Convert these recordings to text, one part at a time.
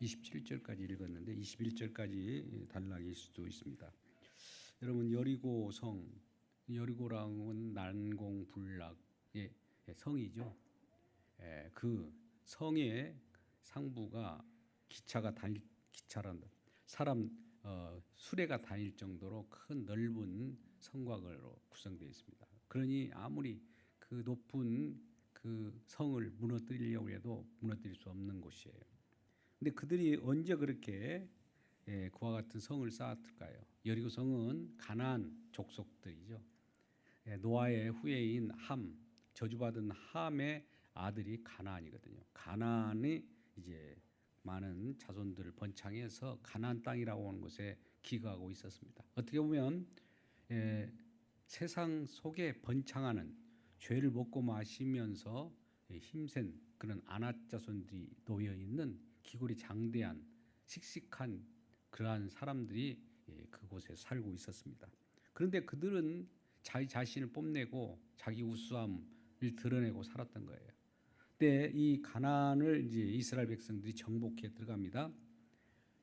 27절까지 읽었는데 21절까지 단락일 수도 있습니다. 여러분, 여리고랑은 난공불락의 성이죠. 그 성의 상부가 기차란다. 수레가 다닐 정도로 큰 넓은 성곽으로 구성되어 있습니다. 그러니 아무리 그 높은 그 성을 무너뜨리려고 해도 무너뜨릴 수 없는 곳이에요. 근데 그들이 언제 그렇게 그와 같은 성을 쌓았을까요? 여리고 성은 가나안 족속들이죠. 노아의 후예인 저주받은 함의 아들이 가나안이거든요. 가나안이 이제 많은 자손들을 번창해서 가나안 땅이라고 하는 곳에 기거하고 있었습니다. 어떻게 보면 세상 속에 번창하는 죄를 먹고 마시면서 힘센 그런 아낙 자손들이 놓여 있는 기골이 장대한 씩씩한 그러한 사람들이 그곳에 살고 있었습니다. 그런데 그들은 자기 자신을 뽐내고 자기 우수함을 드러내고 살았던 거예요. 그때 이 가나안을 이제 이스라엘 백성들이 정복해 들어갑니다.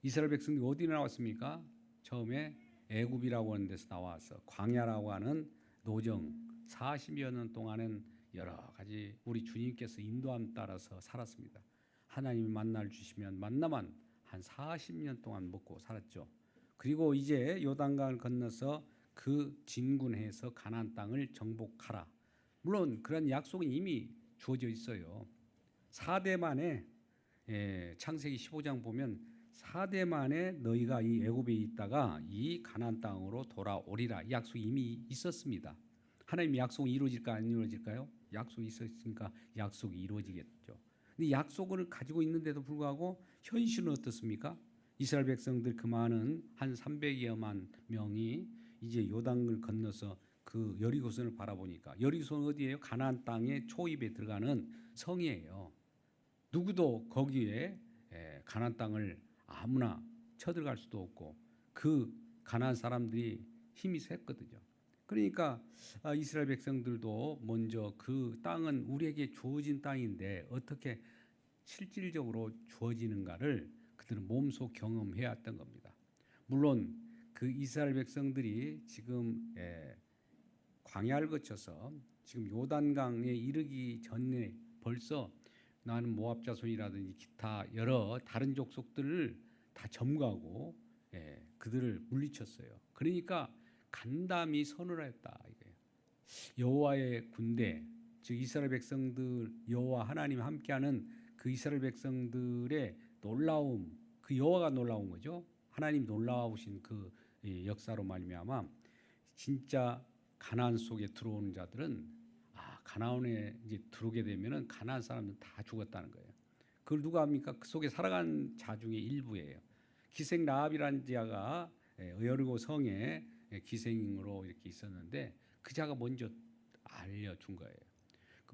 이스라엘 백성들이 어디 나왔습니까? 처음에 애굽이라고 하는 데서 나와서 광야라고 하는 노정 40여 년 동안은 여러 가지 우리 주님께서 인도함 따라서 살았습니다. 하나님이 만나를 주시면 만나만 한 40년 동안 먹고 살았죠. 그리고 이제 요단강을 건너서 그 진군해서 가나안 땅을 정복하라. 물론 그런 약속은 이미 주어져 있어요. 4대 만에 창세기 15장 보면 4대 만에 너희가 이 애굽에 있다가 이 가나안 땅으로 돌아오리라. 이 약속이 이미 있었습니다. 하나님의 약속은 이루어질까 안 이루어질까요? 약속이 있었으니까 약속이 이루어지겠죠. 근데 약속을 가지고 있는데도 불구하고 현실은 어떻습니까? 이스라엘 백성들 그 많은 한 300여만 명이 이제 요단을 건너서 그 여리고성을 바라보니까 여리고성은 어디예요? 가나안 땅의 초입에 들어가는 성이에요. 누구도 거기에 가나안 땅을 아무나 쳐들어갈 수도 없고 그 가나안 사람들이 힘이 셌거든요. 그러니까 이스라엘 백성들도 먼저 그 땅은 우리에게 주어진 땅인데 어떻게 실질적으로 주어지는가를 그들은 몸소 경험해야 했던 겁니다. 물론 그 이스라엘 백성들이 지금 광야를 거쳐서 지금 요단강에 이르기 전에 벌써 나는 모압 자손이라든지 기타 여러 다른 족속들을 다 점거하고 그들을 물리쳤어요. 그러니까 간담이 선을 했다 이거예요. 여호와의 군대, 즉 이스라엘 백성들 여호와 하나님 함께하는 그 이스라엘 백성들의 놀라움, 그 여호와가 놀라운 거죠. 하나님 놀라우신 그 역사로 말미암아 진짜 가나안 속에 들어오는 자들은 가나안에 이제 들어오게 되면은 가나안 사람들은 다 죽었다는 거예요. 그걸 누가 합니까? 그 속에 살아간 자 중에 일부예요. 기생 라합이라는 자가 여리고 성에 기생으로 이렇게 있었는데 그 자가 먼저 알려준 거예요.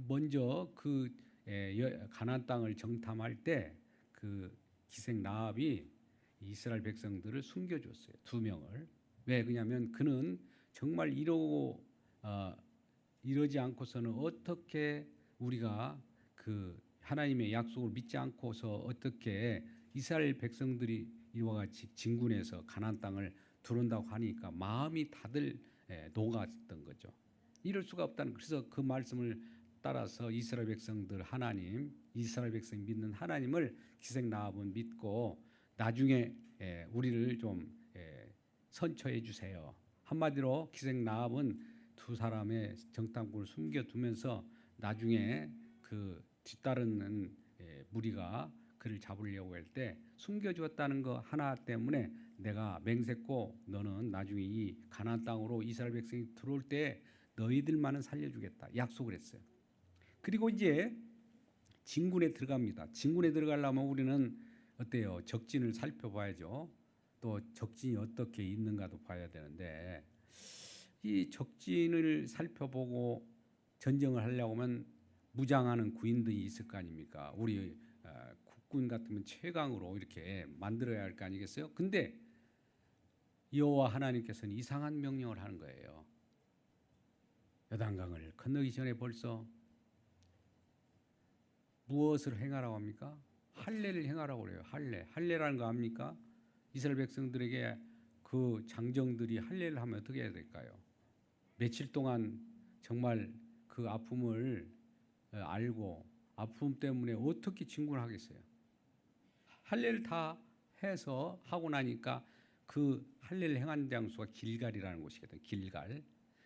먼저 그 가나안 땅을 정탐할 때 그 기생 라합이 이스라엘 백성들을 숨겨줬어요. 2명을. 왜 그러냐면 그는 정말 이러지 않고서는 어떻게 우리가 그 하나님의 약속을 믿지 않고서 어떻게 이스라엘 백성들이 이와 같이 진군해서 가나안 땅을 들어온다고 하니까 마음이 다들 녹았던 거죠. 이럴 수가 없다는, 그래서 그 말씀을 따라서 이스라엘 백성들 이스라엘 백성이 믿는 하나님을 기생 라합은 믿고 나중에 우리를 좀 선처해 주세요. 한마디로 기생 라합은 2사람의 정탐꾼을 숨겨두면서 나중에 그 뒤따르는 무리가 그를 잡으려고 할 때 숨겨주었다는 거 하나 때문에 내가 맹세코 너는 나중에 이 가나안 땅으로 이스라엘 백성이 들어올 때 너희들만은 살려주겠다 약속을 했어요. 그리고 이제 진군에 들어갑니다. 진군에 들어가려면 우리는 어때요? 적진을 살펴봐야죠. 또 적진이 어떻게 있는가도 봐야 되는데 이 적진을 살펴보고 전쟁을 하려고 하면 무장하는 구인들이 있을 거 아닙니까? 우리 국군 같으면 최강으로 이렇게 만들어야 할 거 아니겠어요? 근데 여호와 하나님께서는 이상한 명령을 하는 거예요. 요단강을 건너기 전에 벌써 무엇을 행하라고 합니까? 할례를 행하라고 그래요. 할례라는 거 압니까? 이스라엘 백성들에게 그 장정들이 할례를 하면 어떻게 해야 될까요? 며칠 동안 정말 그 아픔을 알고 아픔 때문에 어떻게 진군을 하겠어요? 할례를 다 해서 하고 나니까 그 할례를 행한 장소가 길갈이라는 곳이거든요. 길갈.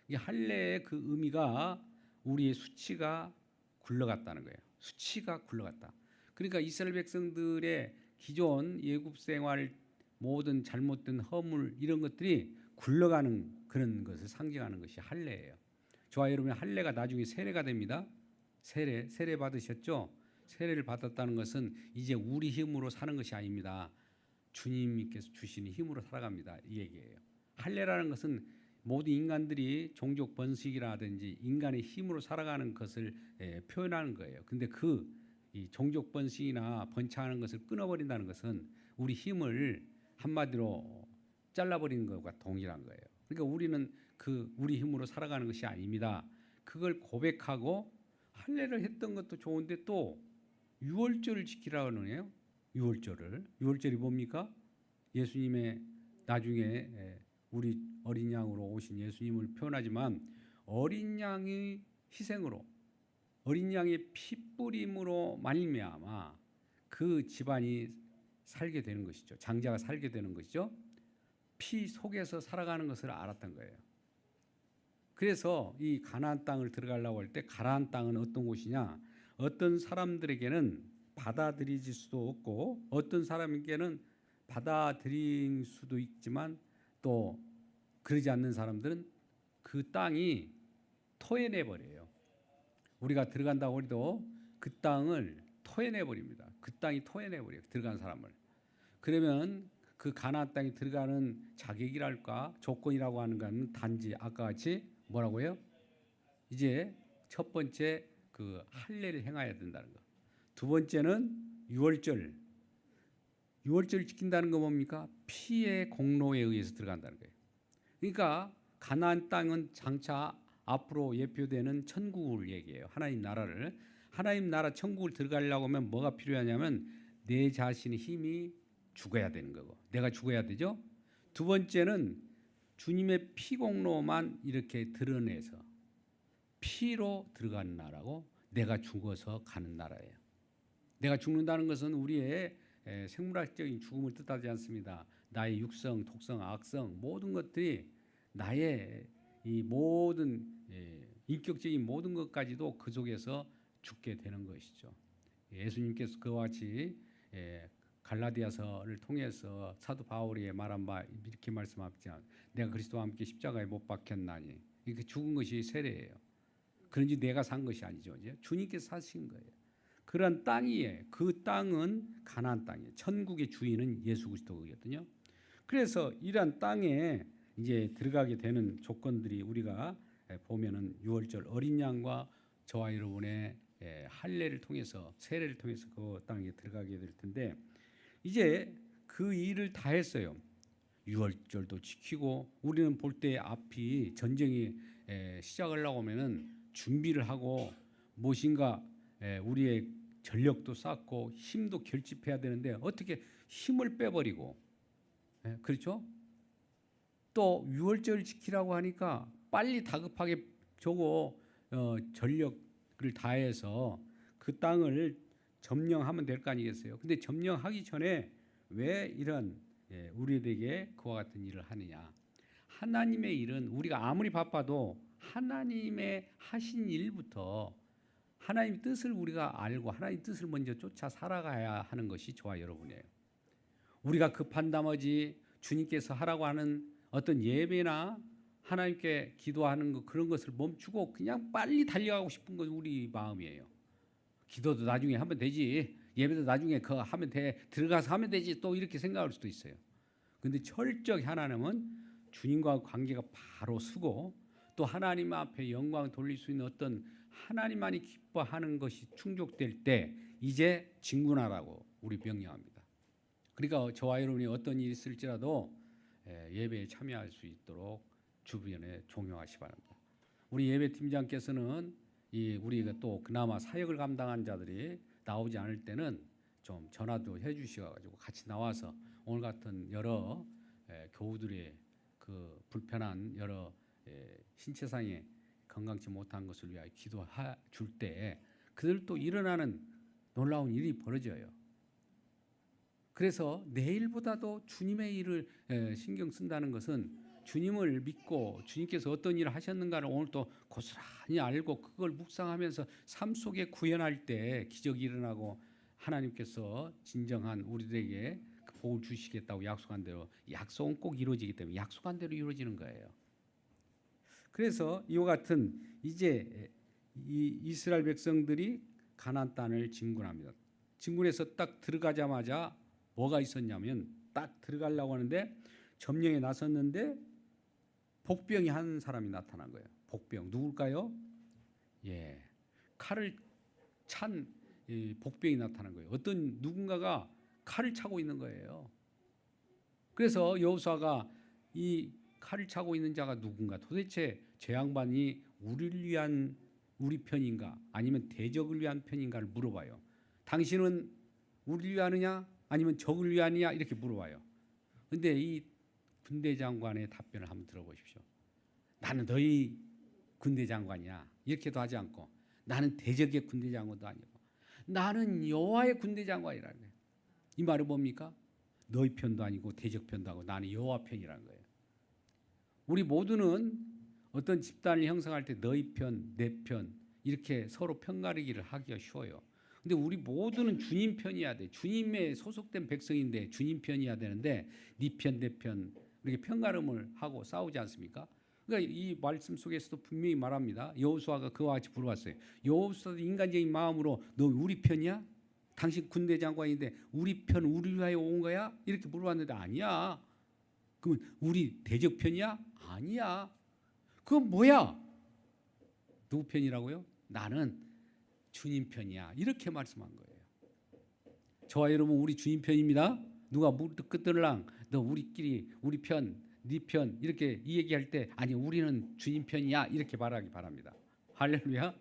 이 할례의 그 의미가 우리의 수치가 굴러갔다는 거예요. 수치가 굴러갔다. 그러니까 이스라엘 백성들의 기존 예굽 생활 모든 잘못된 허물 이런 것들이 굴러가는 그런 것을 상징하는 것이 할례예요. 저와 여러분의 할례가 나중에 세례가 됩니다. 세례 받으셨죠? 세례를 받았다는 것은 이제 우리 힘으로 사는 것이 아닙니다. 주님께서 주시는 힘으로 살아갑니다. 이 얘기예요. 할례라는 것은 모든 인간들이 종족 번식이라든지 인간의 힘으로 살아가는 것을 표현하는 거예요. 근데 이 종족 번식이나 번창하는 것을 끊어버린다는 것은 우리 힘을 한마디로 잘라버리는 것과 동일한 거예요. 그러니까 우리는 우리 힘으로 살아가는 것이 아닙니다. 그걸 고백하고 할례를 했던 것도 좋은데 또 유월절을 지키라고 하네요. 유월절이 뭡니까? 예수님의 나중에 우리 어린 양으로 오신 예수님을 표현하지만 어린 양의 희생으로 어린 양의 피뿌림으로 말미암아 그 집안이 살게 되는 것이죠. 장자가 살게 되는 것이죠. 피 속에서 살아가는 것을 알았던 거예요. 그래서 이 가나안 땅을 들어가려고 할 때 가나안 땅은 어떤 곳이냐? 어떤 사람들에게는 받아들여질 수도 없고 어떤 사람에게는 받아들일 수도 있지만 또 그러지 않는 사람들은 그 땅이 토해내 버려요. 우리가 들어간다고 해도 그 땅을 토해내 버립니다. 그 땅이 토해내 버려요. 들어간 사람을. 그러면 그 가나안 땅에 들어가는 자격이랄까 조건이라고 하는 것은 단지 아까 같이 뭐라고요? 이제 첫 번째 그 할례를 행해야 된다는 거. 두 번째는 유월절 지킨다는 거 뭡니까? 피의 공로에 의해서 들어간다는 거예요. 그러니까 가나안 땅은 장차 앞으로 예표되는 천국을 얘기해요. 하나님 나라 천국을 들어가려고 하면 뭐가 필요하냐면 내 자신의 힘이 죽어야 되는 거고 내가 죽어야 되죠. 두 번째는 주님의 피 공로만 이렇게 드러내서 피로 들어가는 나라고 내가 죽어서 가는 나라예요. 내가 죽는다는 것은 우리의 생물학적인 죽음을 뜻하지 않습니다. 나의 육성, 독성, 악성 모든 것들이 나의 이 모든 인격적인 모든 것까지도 그 속에서 죽게 되는 것이죠. 예수님께서 그와 같이 갈라디아서를 통해서 사도 바울이 말한 바 이렇게 말씀하시죠. 내가 그리스도와 함께 십자가에 못 박혔나니 이렇게 죽은 것이 세례예요. 그런지 내가 산 것이 아니죠. 이제 주님께서 사신 거예요. 그런 땅이에요. 그 땅은 가나안 땅이에요. 천국의 주인은 예수 그리스도거든요. 그래서 이러한 땅에 이제 들어가게 되는 조건들이 우리가 보면은 유월절 어린 양과 저와 여러분의 할례를 통해서 세례를 통해서 그 땅에 들어가게 될 텐데 이제 그 일을 다 했어요. 유월절도 지키고 우리는 볼 때 앞이 전쟁이 시작하려고 하면은 준비를 하고 무엇인가 우리의 전력도 쌓고 힘도 결집해야 되는데 어떻게 힘을 빼버리고 그렇죠? 또 유월절 지키라고 하니까 빨리 다급하게 전력을 다해서 그 땅을 점령하면 될 거 아니겠어요? 근데 점령하기 전에 왜 이런 우리에게 그와 같은 일을 하느냐? 하나님의 일은 우리가 아무리 바빠도 하나님의 하신 일부터 하나님의 뜻을 우리가 알고 하나님의 뜻을 먼저 쫓아 살아가야 하는 것이 저와 여러분이에요. 우리가 급한 나머지 주님께서 하라고 하는 어떤 예배나 하나님께 기도하는 것 그런 것을 멈추고 그냥 빨리 달려가고 싶은 건 우리 마음이에요. 기도도 나중에 하면 되지. 예배도 나중에 그거 하면 돼. 들어가서 하면 되지. 또 이렇게 생각할 수도 있어요. 그런데 철저히 하나님은 주님과 관계가 바로 서고 또 하나님 앞에 영광 돌릴 수 있는 어떤 하나님만이 기뻐하는 것이 충족될 때 이제 진군하라고 우리 명령합니다. 그러니까 저와 여러분이 어떤 일이 있을지라도 예배에 참여할 수 있도록 주변에 종용하시 바랍니다. 우리 예배팀장께서는 우리가 또 그나마 사역을 감당한 자들이 나오지 않을 때는 좀 전화도 해주셔가지고 같이 나와서 오늘 같은 여러 교우들의 그 불편한 여러 신체상의 건강치 못한 것을 위하여 기도해 줄 때 그들도 일어나는 놀라운 일이 벌어져요. 그래서 내일보다도 주님의 일을 신경 쓴다는 것은 주님을 믿고 주님께서 어떤 일을 하셨는가를 오늘 또 고스란히 알고 그걸 묵상하면서 삶 속에 구현할 때 기적이 일어나고 하나님께서 진정한 우리들에게 그 복을 주시겠다고 약속한 대로 약속은 꼭 이루어지기 때문에 약속한 대로 이루어지는 거예요. 그래서 이와 같은 이제 이 이스라엘 백성들이 가나안 땅을 진군합니다. 진군해서 딱 들어가자마자 뭐가 있었냐면 딱 들어가려고 하는데 점령에 나섰는데 복병이 한 사람이 나타난 거예요. 복병 누굴까요? 칼을 찬 복병이 나타난 거예요. 어떤 누군가가 칼을 차고 있는 거예요. 그래서 여호수아가 이 칼을 차고 있는 자가 누군가, 도대체 저 양반이 우리를 위한 우리 편인가 아니면 대적을 위한 편인가를 물어봐요. 당신은 우리를 위하느냐 아니면 적을 위하느냐 이렇게 물어봐요. 그런데 이 군대 장관의 답변을 한번 들어보십시오. 나는 너희 군대 장관이야 이렇게도 하지 않고 나는 대적의 군대 장관도 아니고 나는 여호와의 군대 장관이라는 거예요. 이 말은 뭡니까? 너희 편도 아니고 대적 편도 아니고 나는 여호와 편이라는 거예요. 우리 모두는 어떤 집단을 형성할 때 너희 편, 내 편 이렇게 서로 편가르기를 하기가 쉬워요. 근데 우리 모두는 주님 편이어야 돼. 주님에 소속된 백성인데 주님 편이어야 되는데 네 편, 내 편 이렇게 편가름을 하고 싸우지 않습니까? 그러니까 이 말씀 속에서도 분명히 말합니다. 여호수아가 그와 같이 물어봤어요. 여호수아도 인간적인 마음으로 너 우리 편이야? 당신 군대 장관인데 우리 편 우리 위하여 온 거야? 이렇게 물어봤는데 아니야. 그러면 우리 대적 편이야? 아니야. 그건 뭐야? 누구 편이라고요? 나는 주님 편이야. 이렇게 말씀한 거예요. 저와 여러분 우리 주님 편입니다. 누가 무릎 끄들랑 너 우리끼리 우리 편, 네 편 이렇게 이 얘기할 때 아니 우리는 주님 편이야 이렇게 말하기 바랍니다. 할렐루야.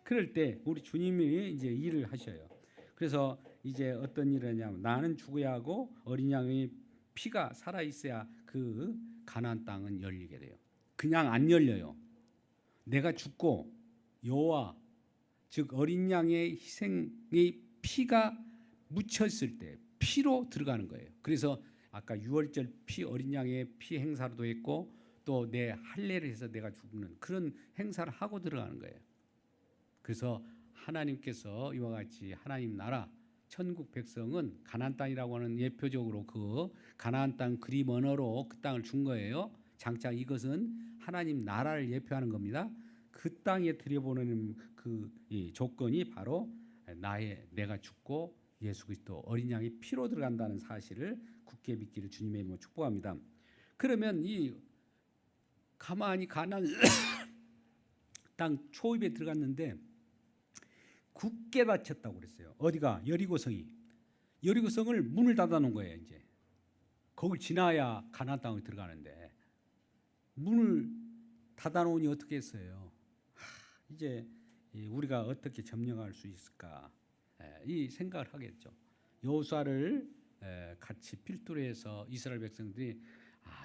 그럴 때 우리 주님이 이제 일을 하셔요. 그래서 이제 어떤 일을 하냐면 나는 죽어야 하고 어린 양의 피가 살아 있어야 그 가나안 땅은 열리게 돼요. 그냥 안 열려요. 내가 죽고 여호와 즉 어린 양의 희생의 피가 묻혔을 때 피로 들어가는 거예요. 그래서 아까 유월절 피 어린 양의 피 행사도 했고 또 내 할례를 해서 내가 죽는 그런 행사를 하고 들어가는 거예요. 그래서 하나님께서 이와 같이 하나님 나라 천국 백성은 가나안 땅이라고 하는 예표적으로 그 가나안 땅 그림 언어로 그 땅을 준 거예요. 장차 이것은 하나님 나라를 예표하는 겁니다. 그 땅에 들여보내는 그 조건이 바로 내가 죽고 예수 그리스도 어린 양의 피로 들어간다는 사실을 굳게 믿기를 주님의 이름으로 축복합니다. 그러면 이 가만히 가나안 땅 초입에 들어갔는데 굳게 닫혔다고 그랬어요. 어디가? 여리고성이. 여리고성을 문을 닫아 놓은 거예요. 이제 거길 지나야 가나안 땅에 들어가는데 문을 닫아 놓으니 어떻게 했어요? 이제 우리가 어떻게 점령할 수 있을까? 이 생각을 하겠죠. 여호수아를 같이 필두로 해서 이스라엘 백성들이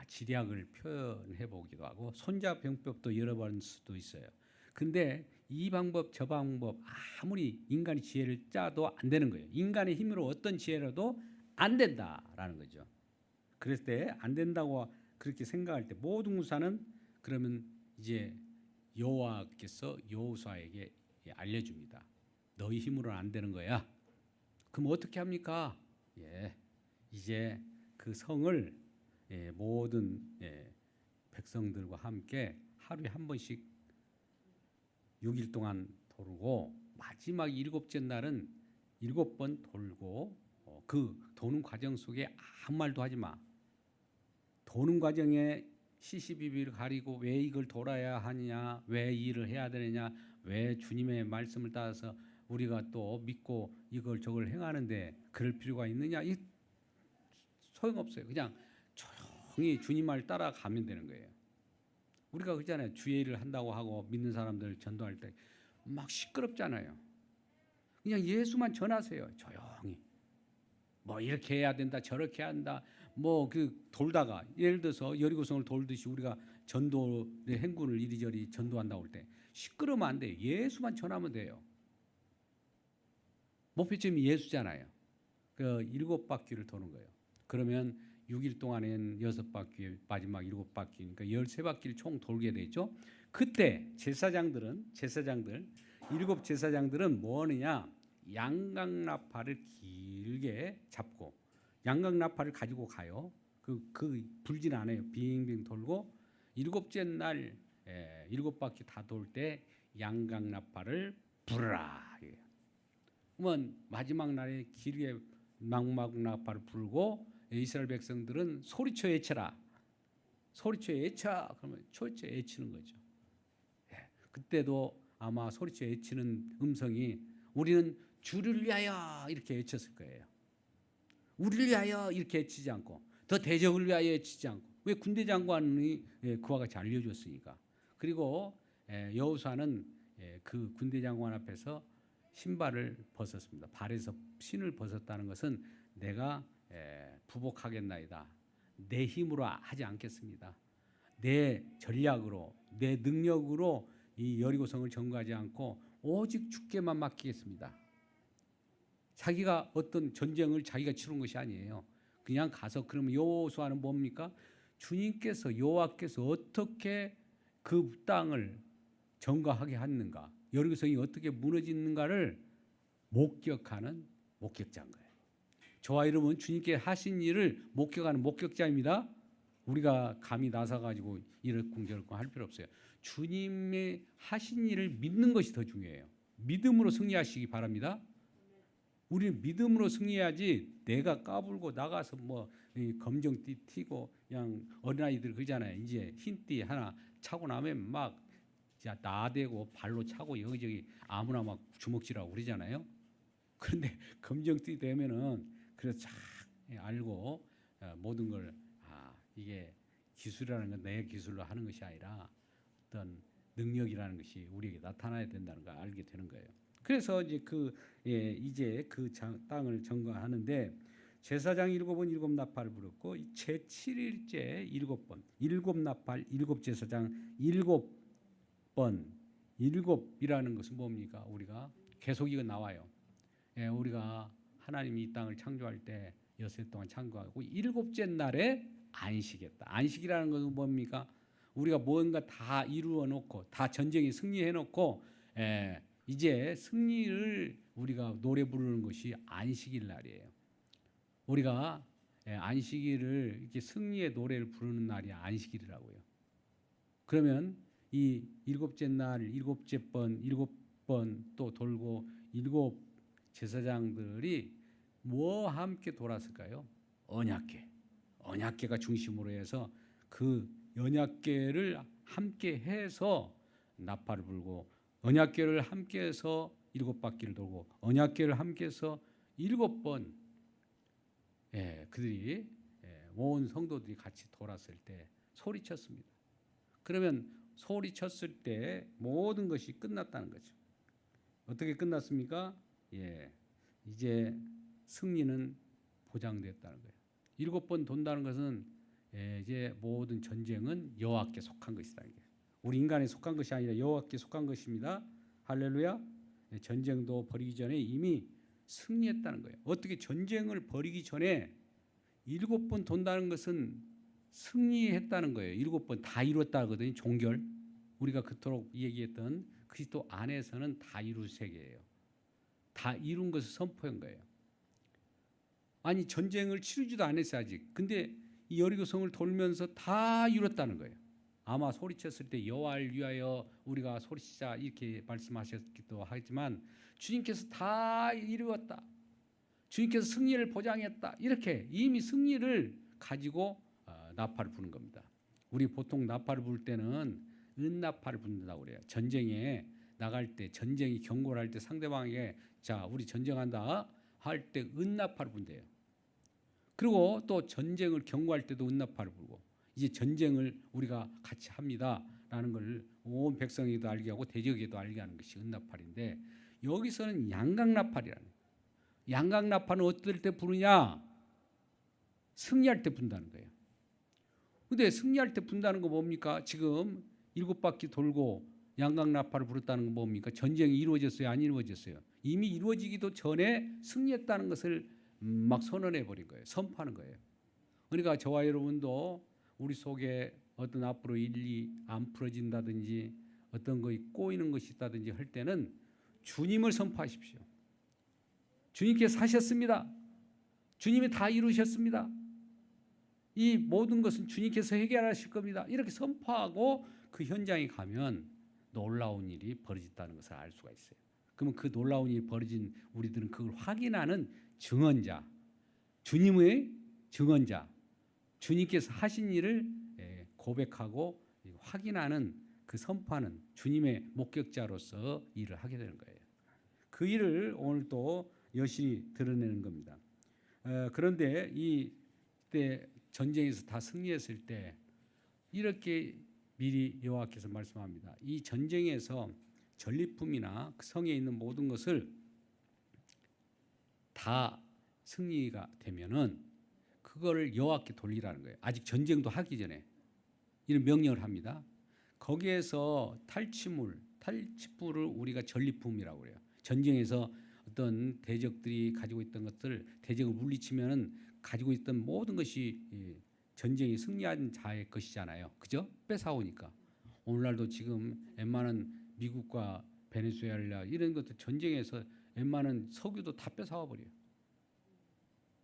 지략을 표현해 보기도 하고 손자병법도 여러 번 수도 있어요. 근데 이 방법 저 방법 아무리 인간이 지혜를 짜도 안 되는 거예요. 인간의 힘으로 어떤 지혜라도 안 된다라는 거죠. 그랬을 때 안 된다고 그렇게 생각할 때 모든 우사는 그러면 이제 여호와께서 여호수아에게 알려줍니다. 너희 힘으로는 안 되는 거야. 그럼 어떻게 합니까? 이제 그 성을 모든 백성들과 함께 하루에 한 번씩 6일 동안 돌고 마지막 7째 날은 7번 돌고 그 도는 과정 속에 아무 말도 하지 마. 도는 과정에 시시비비를 가리고 왜 이걸 돌아야 하느냐, 왜 이 일을 해야 되느냐, 왜 주님의 말씀을 따라서 우리가 또 믿고 이걸 저걸 행하는데 그럴 필요가 있느냐, 이 소용없어요. 그냥 조용히 주님 말 따라가면 되는 거예요. 우리가 그러잖아요. 주의 일을 한다고 하고 믿는 사람들 전도할 때 막 시끄럽잖아요. 그냥 예수만 전하세요. 조용히. 뭐 이렇게 해야 된다, 저렇게 한다. 뭐 그 돌다가 예를 들어서 여리고성을 돌듯이 우리가 전도의 행군을 이리저리 전도한다고 할 때 시끄러우면 안 돼요. 예수만 전하면 돼요. 목표점이 예수잖아요. 그 7바퀴를 도는 거예요. 그러면 6일 동안엔 6바퀴, 마지막 7바퀴니까 13바퀴를 총 돌게 되죠. 그때 제사장들 7 제사장들은 뭐 하느냐? 양강나팔을 길게 잡고 양강나팔을 가지고 가요. 그 불진 않아요. 빙빙 돌고 7째 날 7바퀴 다 돌 때 양강나팔을 불어라. 그러면 마지막 날에 길게 양강나팔을 불고 이스라엘 백성들은 소리쳐 외쳐라. 소리쳐 외쳐. 그러면 소리쳐 외치는 거죠. 그때도 아마 소리쳐 외치는 음성이 우리는 주를 위하여 이렇게 외쳤을 거예요. 우리를 위하여 이렇게 외치지 않고 더 대적을 위하여 외치지 않고 왜 군대 장관이 그와 같이 알려줬으니까. 그리고 여호수아는 그 군대 장관 앞에서 신발을 벗었습니다. 발에서 신을 벗었다는 것은 내가 부복하겠나이다. 내 힘으로 하지 않겠습니다. 내 전략으로 내 능력으로 이 여리고성을 점거하지 않고 오직 주께만 맡기겠습니다. 자기가 어떤 전쟁을 자기가 치른 것이 아니에요. 그냥 가서 그러면 여호수아는 뭡니까? 주님께서 여호와께서 어떻게 그 땅을 점거하게 했는가, 여리고성이 어떻게 무너지는가를 목격하는 목격자인 거예요. 저와 여러분 주님께 하신 일을 목격하는 목격자입니다. 우리가 감히 나서가지고 이렇고 저렇고 할 필요 없어요. 주님의 하신 일을 믿는 것이 더 중요해요. 믿음으로 승리하시기 바랍니다. 우리는 믿음으로 승리해야지 내가 까불고 나가서 뭐 검정띠 튀고 그냥 어린아이들 그러잖아요. 이제 흰띠 하나 차고 나면 막 나대고 발로 차고 여기저기 아무나 막 주먹질하고 그러잖아요. 그런데 검정띠 되면은 그래서 쫙 알고 모든 걸 이게 기술이라는 건 내 기술로 하는 것이 아니라 어떤 능력이라는 것이 우리에게 나타나야 된다는 걸 알게 되는 거예요. 그래서 이제 이제 그 땅을 점거하는데 제사장 7은 7나팔을 불었고 제7일째 7번 7나팔 7제사장 7번 7이라는 것은 뭡니까? 우리가 계속 이거 나와요. 우리가 하나님이 이 땅을 창조할 때 여세 동안 창조하고 7째 날에 안식했다. 안식이라는 것은 뭡니까? 우리가 뭔가 다 이루어 놓고 다 전쟁에 승리해 놓고 이제 승리를 우리가 노래 부르는 것이 안식일 날이에요. 우리가 안식일을 이렇게 승리의 노래를 부르는 날이 안식일이라고요. 그러면 이 7째 날 7번 또 돌고 7 제사장들이 뭐와 함께 돌았을까요? 언약궤가 중심으로 해서 그 언약궤를 함께 해서 나팔을 불고 언약궤를 함께 해서 7바퀴를 돌고 언약궤를 함께 해서 7번 그들이 온 성도들이 같이 돌았을 때 소리쳤습니다. 그러면 소리쳤을 때 모든 것이 끝났다는 거죠. 어떻게 끝났습니까? 이제 승리는 보장됐다는 거예요. 7번 돈다는 것은 이제 모든 전쟁은 여호와께 속한 것이라는 거예요. 우리 인간에 속한 것이 아니라 여호와께 속한 것입니다. 할렐루야. 전쟁도 벌이기 전에 이미 승리했다는 거예요. 어떻게 전쟁을 벌이기 전에 7번 돈다는 것은 승리했다는 거예요. 7번 다 이뤘다거든요. 종결. 우리가 그토록 얘기했던 그리스도 안에서는 다 이룰 세계예요. 다 이룬 것을 선포한 거예요. 아니 전쟁을 치르지도 않았어요 아직. 근데 이 여리고성을 돌면서 다 이뤘다는 거예요. 아마 소리쳤을 때 여호와를 위하여 우리가 소리치자 이렇게 말씀하셨기도 하지만 주님께서 다 이루었다. 주님께서 승리를 보장했다. 이렇게 이미 승리를 가지고 나팔을 부는 겁니다. 우리 보통 나팔을 불 때는 은나팔을 분다고 그래요. 전쟁에 나갈 때 전쟁이 경고를 할 때 상대방에게 자 우리 전쟁한다 할 때 은나팔을 분대요. 그리고 또 전쟁을 경고할 때도 은나팔을 불고 이제 전쟁을 우리가 같이 합니다라는 걸 온 백성에도 알게 하고 대적에도 알게 하는 것이 은나팔인데 여기서는 양강나팔이라는 거예요. 양강나팔은 어떨 때 부르냐? 승리할 때 분다는 거예요. 근데 승리할 때 분다는 거 뭡니까? 지금 7바퀴 돌고 양강나팔을 불었다는 건 뭡니까? 전쟁이 이루어졌어요? 안 이루어졌어요? 이미 이루어지기도 전에 승리했다는 것을 막 선언해 버린 거예요. 선포하는 거예요. 그러니까 저와 여러분도 우리 속에 어떤 앞으로 일이 안 풀어진다든지 어떤 것이 꼬이는 것이 있다든지 할 때는 주님을 선포하십시오. 주님께서 하셨습니다. 주님이 다 이루셨습니다. 이 모든 것은 주님께서 해결하실 겁니다. 이렇게 선포하고 그 현장에 가면 놀라운 일이 벌어졌다는 것을 알 수가 있어요. 그러면 그 놀라운 일이 벌어진 우리들은 그걸 확인하는 증언자, 주님의 증언자, 주님께서 하신 일을 고백하고 확인하는 그 선포하는 주님의 목격자로서 일을 하게 되는 거예요. 그 일을 오늘 또 여실히 드러내는 겁니다. 그런데 이때 전쟁에서 다 승리했을 때 이렇게 미리 여호와께서 말씀합니다. 이 전쟁에서 전리품이나 그 성에 있는 모든 것을 다 승리가 되면은 그거를 여호와께 돌리라는 거예요. 아직 전쟁도 하기 전에 이런 명령을 합니다. 거기에서 탈취물을 우리가 전리품이라고 그래요. 전쟁에서 어떤 대적들이 가지고 있던 것들, 대적을 물리치면은 가지고 있던 모든 것이 전쟁이 승리한 자의 것이잖아요. 그죠? 뺏어오니까. 오늘날도 지금 웬만한 미국과 베네수엘라 이런 것도 전쟁에서 웬만한 석유도 다 뺏어와 버려요.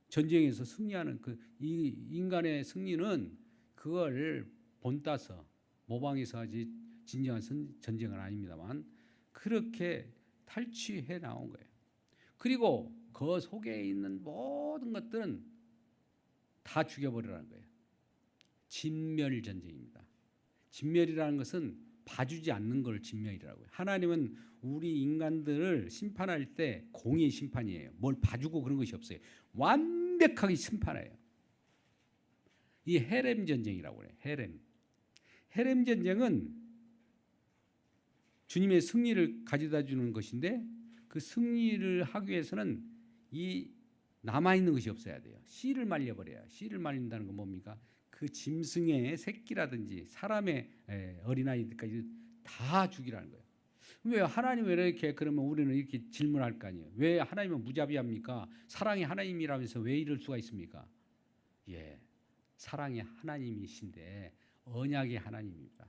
전쟁에서 승리하는 이 인간의 승리는 그걸 본따서 모방해서 하지 진정한 전쟁은 아닙니다만 그렇게 탈취해 나온 거예요. 그리고 그 속에 있는 모든 것들은 다 죽여버리라는 거예요. 진멸 전쟁입니다. 진멸이라는 것은 봐주지 않는 걸 진멸이라고 해요. 하나님은 우리 인간들을 심판할 때 공의 심판이에요. 뭘 봐주고 그런 것이 없어요. 완벽하게 심판해요. 이 헤렘 전쟁이라고 해요. 헤렘 전쟁은 주님의 승리를 가져다 주는 것인데 그 승리를 하기 위해서는 이 남아있는 것이 없어야 돼요. 씨를 말려버려야. 씨를 말린다는 건 뭡니까? 그 짐승의 새끼라든지 사람의 어린아이들까지 다 죽이라는 거예요. 왜 하나님 왜 이렇게 그러면 우리는 이렇게 질문할 거 아니에요. 왜 하나님은 무자비합니까? 사랑의 하나님이라면서 왜 이럴 수가 있습니까? 예, 사랑의 하나님이신데 언약의 하나님입니다.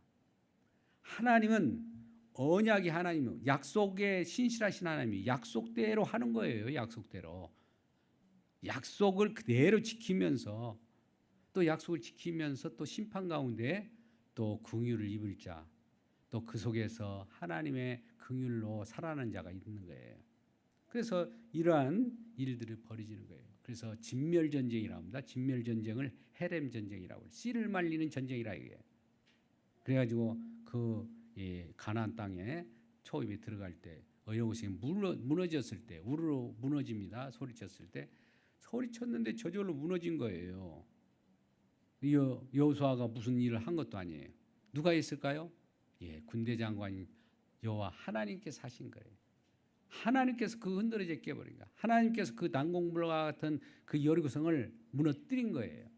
하나님은 언약의 하나님이요. 약속에 신실하신 하나님이 약속대로 하는 거예요. 약속대로. 약속을 그대로 지키면서 또 약속을 지키면서 또 심판 가운데 또 긍휼을 입을 자, 또 그 속에서 하나님의 긍휼로 살아나는 자가 있는 거예요. 그래서 이러한 일들이 벌어지는 거예요. 그래서 진멸 전쟁이라고 합니다. 진멸 전쟁을 헤렘 전쟁이라고 해요. 씨를 말리는 전쟁이라 이게. 그래가지고 가나안 땅에 초입에 들어갈 때 여호와께서 무너졌을 때 우르르 무너집니다. 소리쳤을 때 소리쳤는데 저절로 무너진 거예요. 여호수아가 무슨 일을 한 것도 아니에요. 누가 했을까요? 예, 군대 장관인 여호와 하나님께서 하신 거예요. 하나님께서 그 흔들어져 깨버린 거야. 하나님께서 그 난공불과 같은 그 여리고성을 무너뜨린 거예요.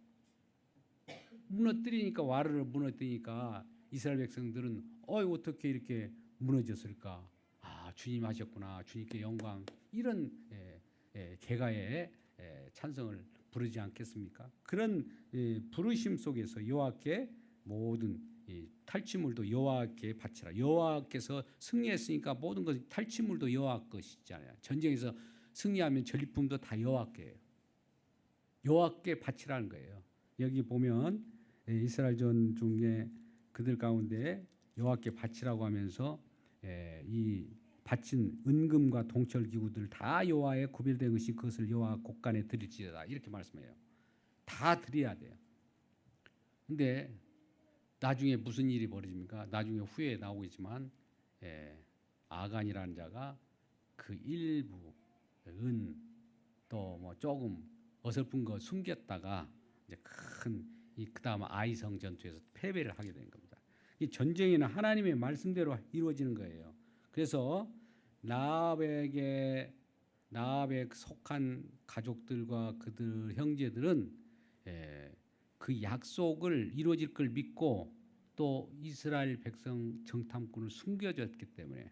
무너뜨리니까 와르르 무너뜨리니까 이스라엘 백성들은 어떻게 이렇게 무너졌을까? 아, 주님 하셨구나. 주님께 영광. 이런 개가의 찬성을 부르지 않겠습니까? 그런 부르심 속에서 여호와께 모든 탈취물도 여호와께 바치라. 여호와께서 승리했으니까 모든 것이 탈취물도 여호와 것이잖아요. 전쟁에서 승리하면 전리품도 다 여호와께예요. 여호와께 바치라는 거예요. 여기 보면 이스라엘전 중에 그들 가운데 여호와께 바치라고 하면서 이 바친 은금과 동철 기구들 다 여호와의 구별된 것이 그것을 여호와 곳간에 드릴지어다 이렇게 말씀해요. 다 드려야 돼요. 근데 나중에 무슨 일이 벌어집니까? 나중에 후에 나오겠지만 아간이라는 자가 그 일부 은 또 뭐 조금 어설픈 거 숨겼다가 이제 그 다음 아이성 전투에서 패배를 하게 된 겁니다. 이 전쟁에는 하나님의 말씀대로 이루어지는 거예요. 그래서 나압에 속한 가족들과 그들 형제들은 그 약속을 이루어질 걸 믿고 또 이스라엘 백성 정탐꾼을 숨겨줬기 때문에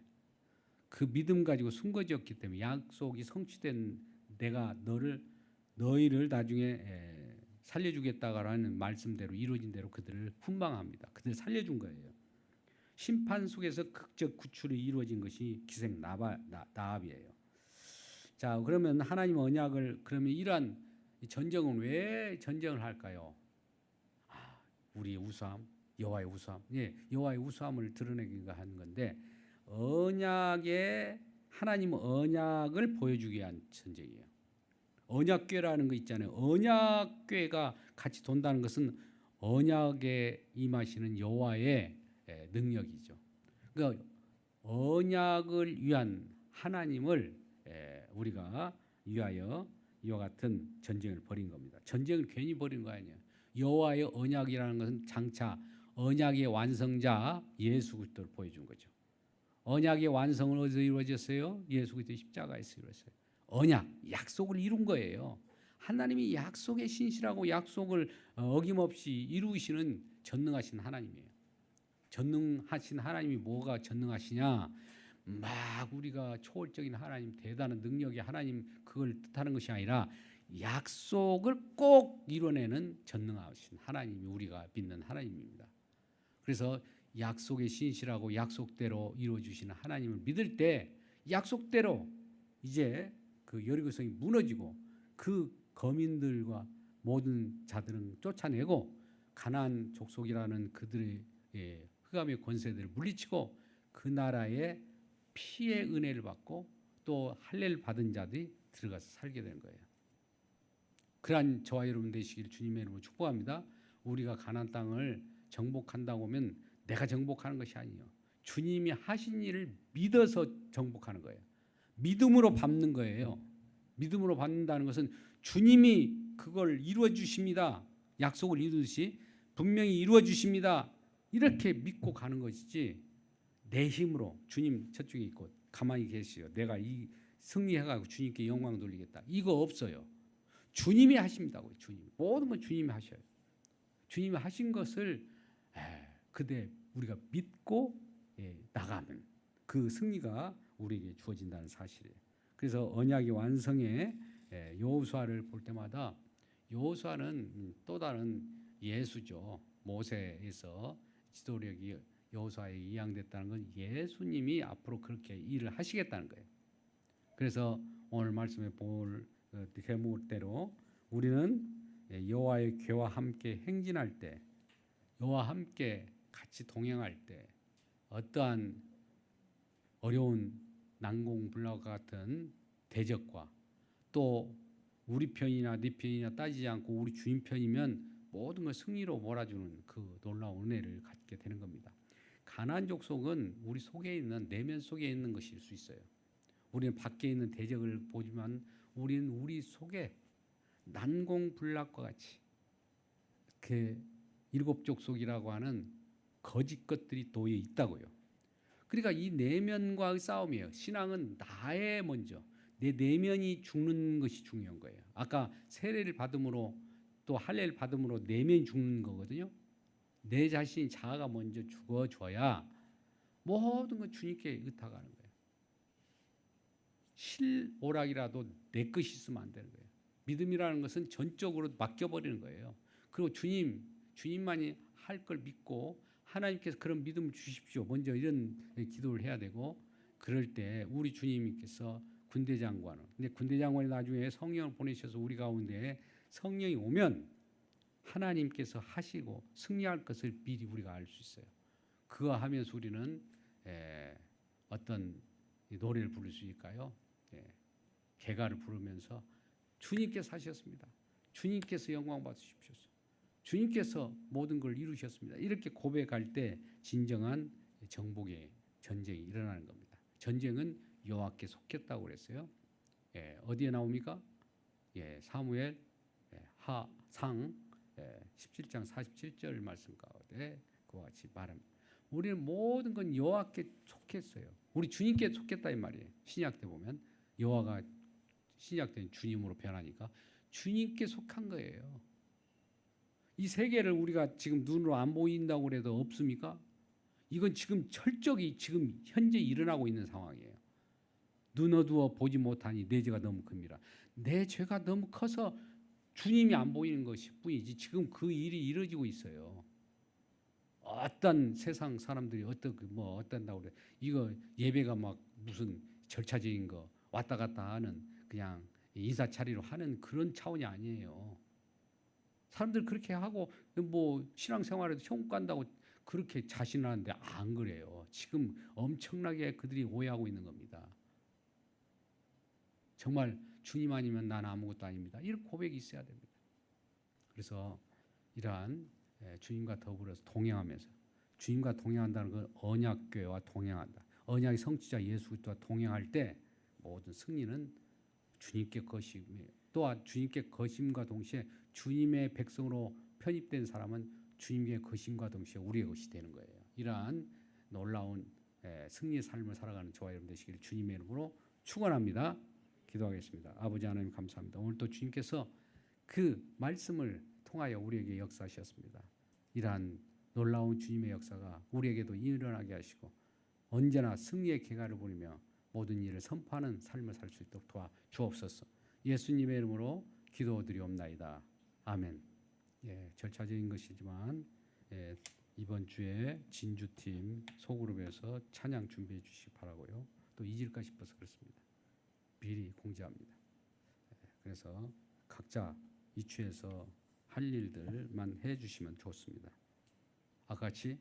그 믿음 가지고 숨겨졌기 때문에 약속이 성취된 내가 너희를 나중에 살려주겠다라는 말씀대로 이루어진 대로 그들을 훈방합니다. 그들을 살려준 거예요. 심판 속에서 극적 구출이 이루어진 것이 기생 나압이에요. 자, 그러면 하나님 언약을 그러면 이러한 전쟁은 왜 전쟁을 할까요? 우리의 우수함, 여호와의 우수함, 여호와의 우수함을 드러내기 하는 건데 하나님 언약을 보여주기 위한 전쟁이에요. 언약궤라는 거 있잖아요. 언약궤가 같이 돈다는 것은 언약에 임하시는 여호와의 능력이죠. 그러니까 언약을 위한 하나님을 우리가 위하여 이와 같은 전쟁을 벌인 겁니다. 전쟁을 괜히 벌인 거 아니에요. 여호와의 언약이라는 것은 장차 언약의 완성자 예수 그리스도를 보여준 거죠. 언약의 완성은 어디서 이루어졌어요? 예수 그리스도 십자가에서 이루어졌어요. 언약, 약속을 이룬 거예요. 하나님이 약속에 신실하고 약속을 어김없이 이루시는 전능하신 하나님이에요. 전능하신 하나님이 뭐가 전능하시냐? 막 우리가 초월적인 하나님, 대단한 능력의 하나님 그걸 뜻하는 것이 아니라 약속을 꼭 이뤄내는 전능하신 하나님이 우리가 믿는 하나님입니다. 그래서 약속에 신실하고 약속대로 이루어주시는 하나님을 믿을 때 약속대로 이제 그 여리고성이 무너지고 그 거민들과 모든 자들은 쫓아내고 가나안 족속이라는 그들의 흑암의 권세들을 물리치고 그 나라의 피의 은혜를 받고 또 할례를 받은 자들이 들어가서 살게 되는 거예요. 그러한 저와 여러분 되시기를 주님의 이름으로 축복합니다. 우리가 가나안 땅을 정복한다고 하면 내가 정복하는 것이 아니에요. 주님이 하신 일을 믿어서 정복하는 거예요. 믿음으로 밟는 거예요. 믿음으로 밟는다는 것은 주님이 그걸 이루어 주십니다. 약속을 이루듯이 분명히 이루어 주십니다. 이렇게 믿고 가는 것이지 내 힘으로 주님 저쪽에 있고 가만히 계시요. 내가 이 승리해가지고 주님께 영광 돌리겠다. 이거 없어요. 주님이 하십니다고요. 주님. 모든 건 주님이 하셔요. 주님이 하신 것을 그대 우리가 믿고 나가면 그 승리가 우리에게 주어진다는 사실이에요. 그래서 언약의 완성에 여호수아를 볼 때마다 여호수아는 또 다른 예수죠. 모세에서 지도력이 여호수아에 이양됐다는 건 예수님이 앞으로 그렇게 일을 하시겠다는 거예요. 그래서 오늘 말씀에 볼 제목대로 우리는 여호와의 궤와 함께 행진할 때, 여호와 함께 같이 동행할 때 어떠한 어려운 난공불락 같은 대적과 또 우리 편이나 네 편이나 따지지 않고 우리 주님 편이면 모든 걸 승리로 몰아주는 그 놀라운 은혜를 갖게 되는 겁니다. 가나안 족속은 우리 속에 있는 내면 속에 있는 것일 수 있어요. 우리는 밖에 있는 대적을 보지만 우리는 우리 속에 난공불락과 같이 그 일곱 족속이라고 하는 거짓 것들이 도에 있다고요. 그러니까 이 내면과의 싸움이에요. 신앙은 나의 먼저 내 내면이 죽는 것이 중요한 거예요. 아까 세례를 받음으로 또 할례를 받음으로 내면이 죽는 거거든요. 내 자신이 자아가 먼저 죽어줘야 모든 건 주님께 의탁하는 거예요. 실오락이라도 내 것이 있으면 안 되는 거예요. 믿음이라는 것은 전적으로 맡겨버리는 거예요. 그리고 주님만이 할 걸 믿고 하나님께서 그런 믿음을 주십시오. 먼저 이런 기도를 해야 되고 그럴 때 우리 주님께서 군대장관은 근데 군대장관이 나중에 성령을 보내셔서 우리 가운데 성령이 오면 하나님께서 하시고 승리할 것을 미리 우리가 알 수 있어요. 그거 하면서 우리는 어떤 노래를 부를 수 있을까요? 개가를 부르면서 주님께서 하셨습니다. 주님께서 영광 받으십시오. 주님께서 모든 걸 이루셨습니다. 이렇게 고백할 때 진정한 정복의 전쟁이 일어나는 겁니다. 전쟁은 여호와께 속했다고 그랬어요. 어디에 나옵니까? 사무엘 하상 17장 47절 말씀 가운데 그와 같이 말합니다. 우리는 모든 건 여호와께 속했어요. 우리 주님께 속했다 이 말이에요. 신약 때 보면 여호와가 신약 때는 주님으로 변하니까 주님께 속한 거예요. 이 세계를 우리가 지금 눈으로 안 보인다고 그래도 없습니까? 이건 지금 철저히 지금 현재 일어나고 있는 상황이에요. 눈 어두워 보지 못하니 내 죄가 너무 큽니다. 내 죄가 너무 커서 주님이 안 보이는 것이 뿐이지 지금 그 일이 이루어지고 있어요. 어떤 세상 사람들이 어떤다고 그래. 이거 예배가 막 무슨 절차적인 거 왔다 갔다 하는 그냥 인사차리로 하는 그런 차원이 아니에요. 사람들 그렇게 하고 뭐 신앙생활에도 천국 간다고 그렇게 자신하는데 안 그래요. 지금 엄청나게 그들이 오해하고 있는 겁니다. 정말 주님 아니면 난 아무것도 아닙니다. 이런 고백이 있어야 됩니다. 그래서 이러한 주님과 더불어서 동행하면서 주님과 동행한다는 건 언약궤와 동행한다. 언약의 성취자 예수 그리스도와 동행할 때 모든 승리는 주님께 것이며 또한 주님께 것임과 동시에 주님의 백성으로 편입된 사람은 주님의 것임과 동시에 우리의 것이 되는 거예요. 이러한 놀라운 승리의 삶을 살아가는 저와 여러분 되시기를 주님의 이름으로 축원합니다. 기도하겠습니다. 아버지 하나님 감사합니다. 오늘 또 주님께서 그 말씀을 통하여 우리에게 역사하셨습니다. 이러한 놀라운 주님의 역사가 우리에게도 일어나게 하시고 언제나 승리의 계가를 부리며 모든 일을 선포하는 삶을 살 수 있도록 도와 주옵소서. 예수님의 이름으로 기도드리옵나이다. 아멘. 절차적인 것이지만 이번 주에 진주팀 소그룹에서 찬양 준비해 주시기 바라고요. 또 잊을까 싶어서 그렇습니다. 미리 공지합니다. 그래서 각자 이추에서 할 일들만 해주시면 좋습니다. 아까 같이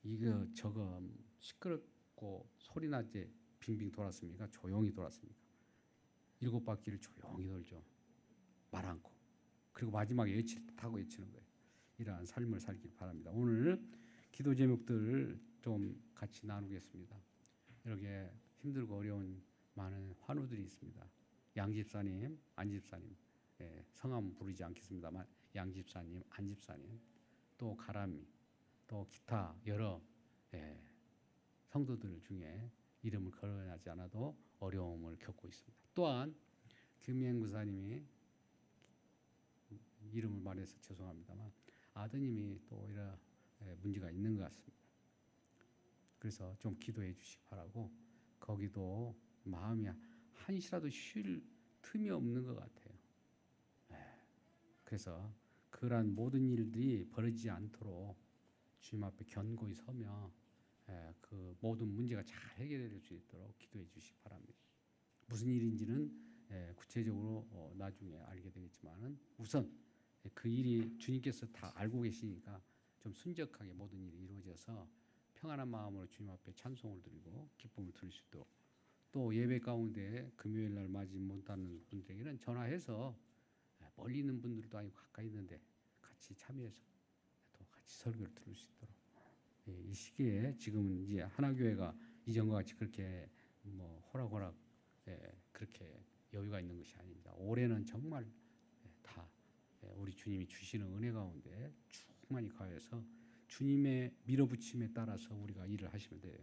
이거 저거 시끄럽고 소리나게 빙빙 돌았습니까? 조용히 돌았습니까? 7바퀴를 조용히 돌죠. 말 않고. 그리고 마지막에 외치는 거예요. 이러한 삶을 살길 바랍니다. 오늘 기도 제목들을 좀 같이 나누겠습니다. 이렇게 힘들고 어려운 많은 환우들이 있습니다. 양 집사님, 안 집사님, 성함 부르지 않겠습니다만 양 집사님, 안 집사님, 또 가람이, 또 기타 여러 성도들 중에 이름을 거론하지 않아도 어려움을 겪고 있습니다. 또한 김행 구사님이 이름을 말해서 죄송합니다만 아드님이 또 이런 문제가 있는 것 같습니다. 그래서 좀 기도해 주시기 바라고 거기도 마음이 한시라도 쉴 틈이 없는 것 같아요. 그래서 그러한 모든 일들이 벌어지지 않도록 주님 앞에 견고히 서며 그 모든 문제가 잘 해결될 수 있도록 기도해 주시기 바랍니다. 무슨 일인지는 구체적으로 나중에 알게 되겠지만은 우선 그 일이 주님께서 다 알고 계시니까 좀 순적하게 모든 일이 이루어져서 평안한 마음으로 주님 앞에 찬송을 드리고 기쁨을 드릴 수 있도록 또 예배 가운데 금요일 날 맞이 못하는 분들에게는 전화해서 멀리 있는 분들도 아니고 가까이 있는데 같이 참여해서 또 같이 설교를 들을 수 있도록 이 시기에 지금은 이제 하나교회가 이전과 같이 그렇게 호락호락 그렇게 여유가 있는 것이 아닙니다. 올해는 정말 다 우리 주님이 주시는 은혜 가운데 충만히 가해서 주님의 밀어붙임에 따라서 우리가 일을 하시면 돼요.